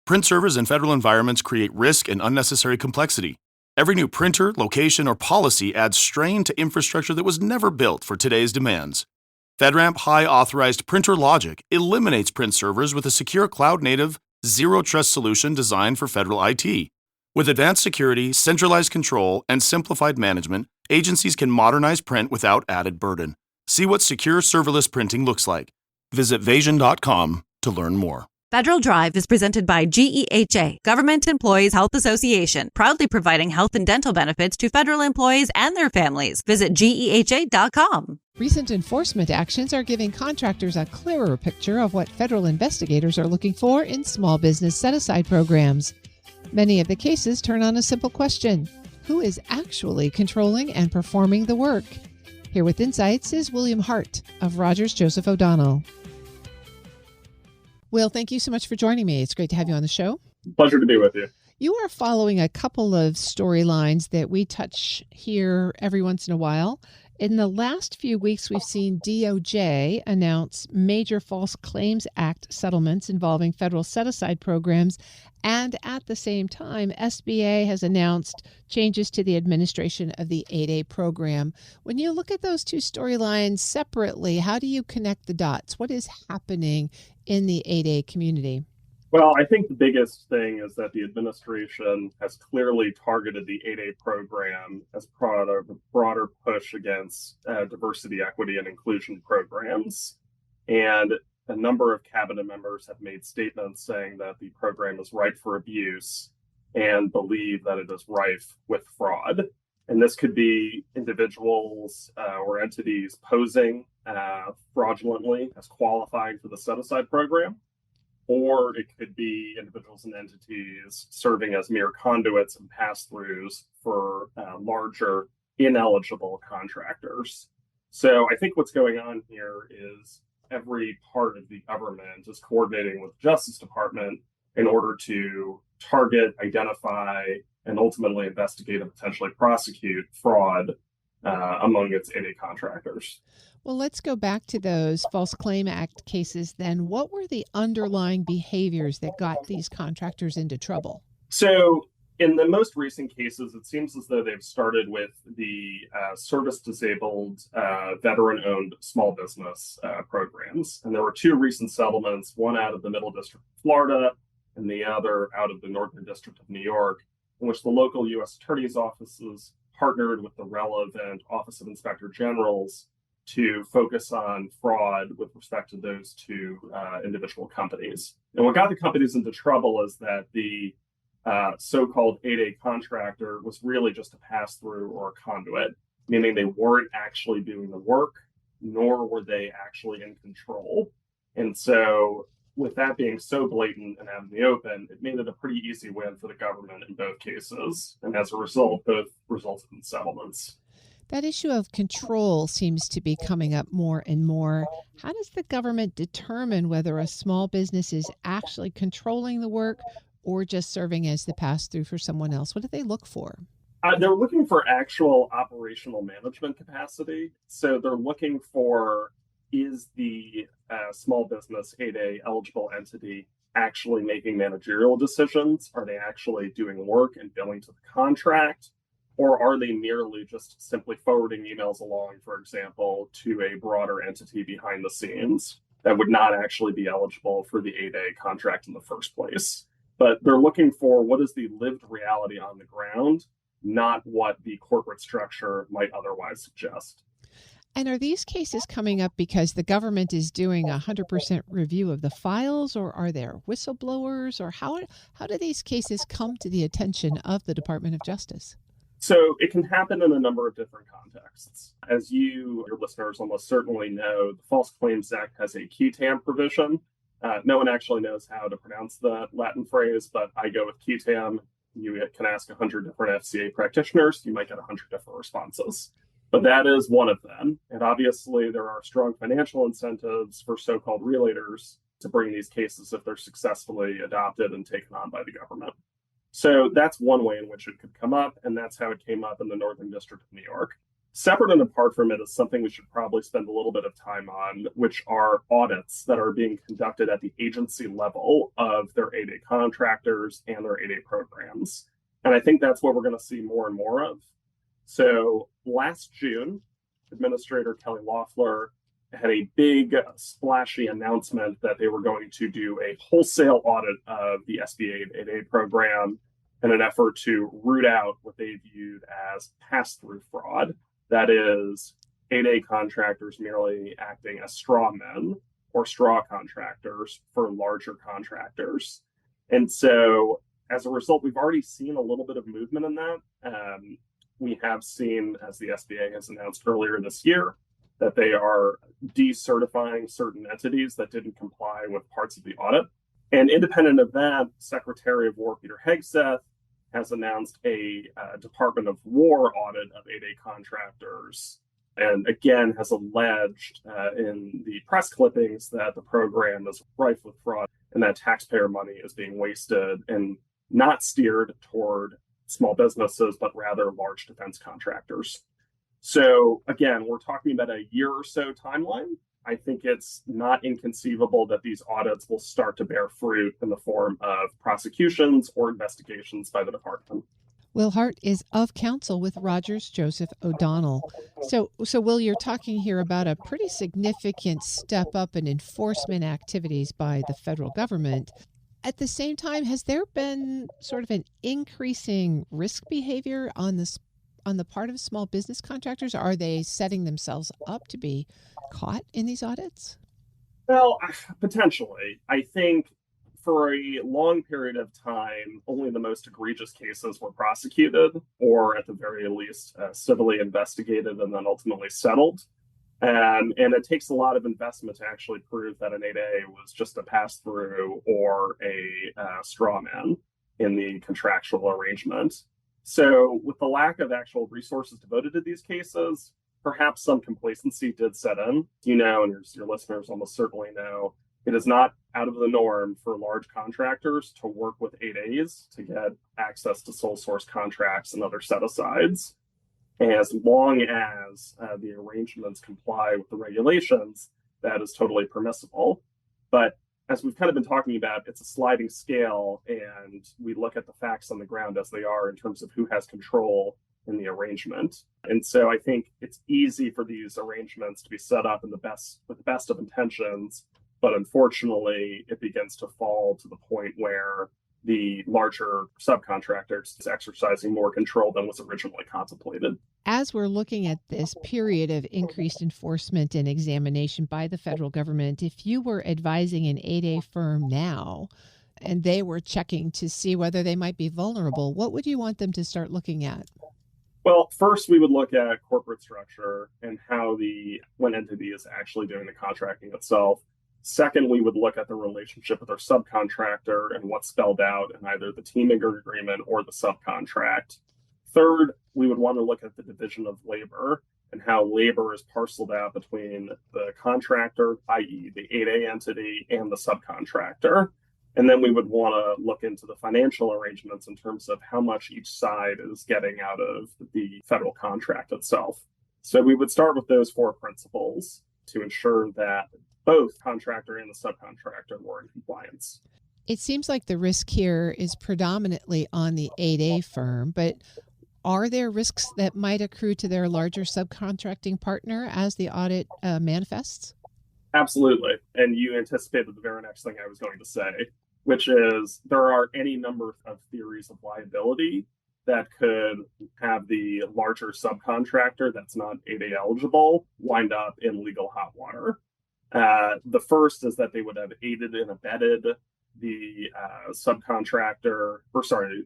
Print servers in federal environments create risk and unnecessary complexity. Every new printer, location, or policy adds strain to infrastructure that was never built for today's demands. FedRAMP High Authorized Printer Logic eliminates print servers with a secure cloud-native, zero-trust solution designed for federal IT. With advanced security, centralized control, and simplified management, agencies can modernize print without added burden. See what secure serverless printing looks like. Visit Vasion.com to learn more. Federal Drive is presented by GEHA, Government Employees Health Association, proudly providing health and dental benefits to federal employees and their families. Visit GEHA.com. Recent enforcement actions are giving contractors a clearer picture of what federal investigators are looking for in small business set-aside programs. Many of the cases turn on a simple question: who is actually controlling and performing the work? Here with insights is William Hart of Rogers Joseph O'Donnell. Will, thank you so much for joining me. It's great to have you on the show. Pleasure to be with you. You are following a couple of storylines that we touch here every once in a while. In the last few weeks, we've seen DOJ announce major False Claims Act settlements involving federal set-aside programs. And at the same time, SBA has announced changes to the administration of the 8A program. When you look at those two storylines separately, how do you connect the dots? What is happening in the 8A community? Well, I think the biggest thing is that the administration has clearly targeted the 8A program as part of a broader push against diversity, equity, and inclusion programs. And a number of cabinet members have made statements saying that the program is ripe for abuse and believe that it is rife with fraud. And this could be individuals or entities posing fraudulently as qualifying for the set-aside program, or it could be individuals and entities serving as mere conduits and pass-throughs for larger ineligible contractors. So I think what's going on here is every part of the government is coordinating with the Justice Department in order to target, identify, and ultimately investigate and potentially prosecute fraud among its 8A contractors. Well, let's go back to those False Claim Act cases then. What were the underlying behaviors that got these contractors into trouble? So in the most recent cases, it seems as though they've started with the service-disabled, veteran-owned small business programs. And there were two recent settlements, one out of the Middle District of Florida and the other out of the Northern District of New York, in which the local U.S. attorney's offices partnered with the relevant Office of Inspector Generals to focus on fraud with respect to those two individual companies. And what got the companies into trouble is that the so-called 8A contractor was really just a pass-through or a conduit, meaning they weren't actually doing the work, nor were they actually in control. And so with that being so blatant and out in the open, it made it a pretty easy win for the government in both cases. And as a result, both resulted in settlements. That issue of control seems to be coming up more and more. How does the government determine whether a small business is actually controlling the work or just serving as the pass-through for someone else? What do they look for? They're looking for actual operational management capacity. So they're looking for, is the small business 8A eligible entity actually making managerial decisions? Are they actually doing work and billing to the contract? Or are they merely just simply forwarding emails along, for example, to a broader entity behind the scenes that would not actually be eligible for the 8A contract in the first place? But they're looking for what is the lived reality on the ground, not what the corporate structure might otherwise suggest. And are these cases coming up because the government is doing 100% review of the files, or are there whistleblowers, or how do these cases come to the attention of the Department of Justice? So it can happen in a number of different contexts. As your listeners almost certainly know, the False Claims Act has a qui tam provision. No one actually knows how to pronounce the Latin phrase, but I go with qui tam. You can ask 100 different FCA practitioners. You might get 100 different responses. But that is one of them. And obviously, there are strong financial incentives for so-called relators to bring these cases if they're successfully adopted and taken on by the government. So that's one way in which it could come up, and that's how it came up in the Northern District of New York. Separate and apart from it is something we should probably spend a little bit of time on, which are audits that are being conducted at the agency level of their 8A contractors and their 8A programs. And I think that's what we're going to see more and more of. So last June, Administrator Kelly Loeffler had a big splashy announcement that they were going to do a wholesale audit of the SBA 8A program in an effort to root out what they viewed as pass-through fraud. That is, 8A contractors merely acting as straw men or straw contractors for larger contractors. And so as a result, we've already seen a little bit of movement in that. We have seen, as the SBA has announced earlier this year, that they are decertifying certain entities that didn't comply with parts of the audit. And independent of that, Secretary of War Peter Hegseth has announced a Department of War audit of 8A contractors, and again has alleged in the press clippings that the program is rife with fraud and that taxpayer money is being wasted and not steered toward small businesses, but rather large defense contractors. So again, we're talking about a year or so timeline. I think it's not inconceivable that these audits will start to bear fruit in the form of prosecutions or investigations by the department. Will Hart is of counsel with Rogers Joseph O'Donnell. So Will, you're talking here about a pretty significant step up in enforcement activities by the federal government. At the same time, has there been sort of an increasing risk behavior on the part of small business contractors? Are they setting themselves up to be caught in these audits? Well, potentially. I think for a long period of time, only the most egregious cases were prosecuted, or at the very least, civilly investigated and then ultimately settled. And it takes a lot of investment to actually prove that an 8A was just a pass-through or a straw man in the contractual arrangement. So with the lack of actual resources devoted to these cases, perhaps some complacency did set in. You know, and your listeners almost certainly know, it is not out of the norm for large contractors to work with 8As to get access to sole source contracts and other set-asides, as long as the arrangements comply with the regulations. That is totally permissible. But as we've kind of been talking about, it's a sliding scale, and we look at the facts on the ground as they are in terms of who has control in the arrangement. And so I think it's easy for these arrangements to be set up with the best of intentions, but unfortunately, it begins to fall to the point where the larger subcontractors is exercising more control than was originally contemplated. As we're looking at this period of increased enforcement and examination by the federal government, if you were advising an 8A firm now and they were checking to see whether they might be vulnerable, what would you want them to start looking at? Well, first, we would look at corporate structure and how the one entity is actually doing the contracting itself. Second, we would look at the relationship with our subcontractor and what's spelled out in either the teaming agreement or the subcontract. Third, we would want to look at the division of labor and how labor is parceled out between the contractor, i.e. the 8A entity, and the subcontractor. And then we would want to look into the financial arrangements in terms of how much each side is getting out of the federal contract itself. So we would start with those four principles to ensure that both contractor and the subcontractor were in compliance. It seems like the risk here is predominantly on the 8A firm, but are there risks that might accrue to their larger subcontracting partner as the audit manifests? Absolutely. And you anticipated the very next thing I was going to say, which is there are any number of theories of liability that could have the larger subcontractor that's not 8A eligible wind up in legal hot water. The first is that they would have aided and abetted the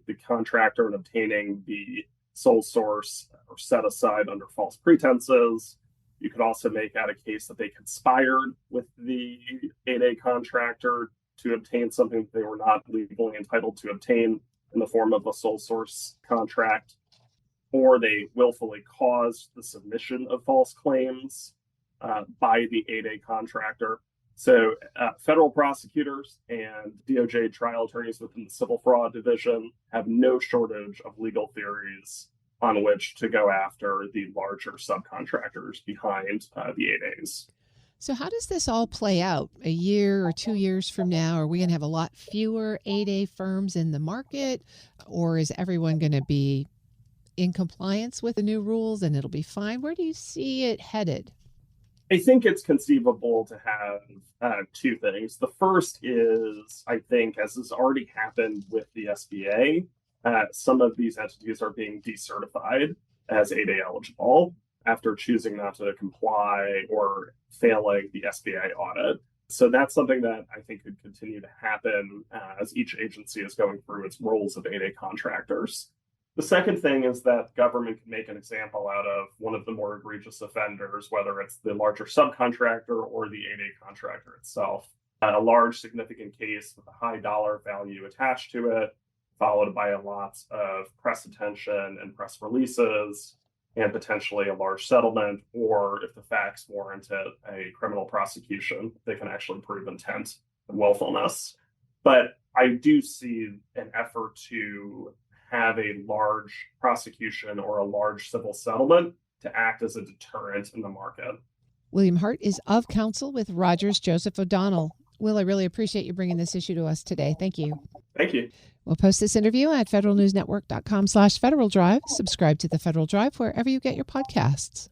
the contractor in obtaining the sole source or set aside under false pretenses. You could also make out a case that they conspired with the 8A contractor to obtain something that they were not legally entitled to obtain in the form of a sole source contract, or they willfully caused the submission of false claims by the 8A contractor. So federal prosecutors and DOJ trial attorneys within the civil fraud division have no shortage of legal theories on which to go after the larger subcontractors behind the 8As. So how does this all play out? A year or 2 years from now, are we going to have a lot fewer 8A firms in the market, or is everyone going to be in compliance with the new rules and it'll be fine? Where do you see it headed? I think it's conceivable to have two things. The first is, I think, as has already happened with the SBA, some of these entities are being decertified as 8A eligible after choosing not to comply or failing the SBA audit. So that's something that I think could continue to happen as each agency is going through its roles of 8A contractors. The second thing is that government can make an example out of one of the more egregious offenders, whether it's the larger subcontractor or the 8A contractor itself. A large significant case with a high dollar value attached to it, followed by a lot of press attention and press releases, and potentially a large settlement, or if the facts warrant it, a criminal prosecution. They can actually prove intent and willfulness. But I do see an effort to have a large prosecution or a large civil settlement to act as a deterrent in the market. William Hart is of counsel with Rogers Joseph O'Donnell. Will, I really appreciate you bringing this issue to us today. Thank you. Thank you. We'll post this interview at federalnewsnetwork.com/Federal Drive. Subscribe to the Federal Drive wherever you get your podcasts.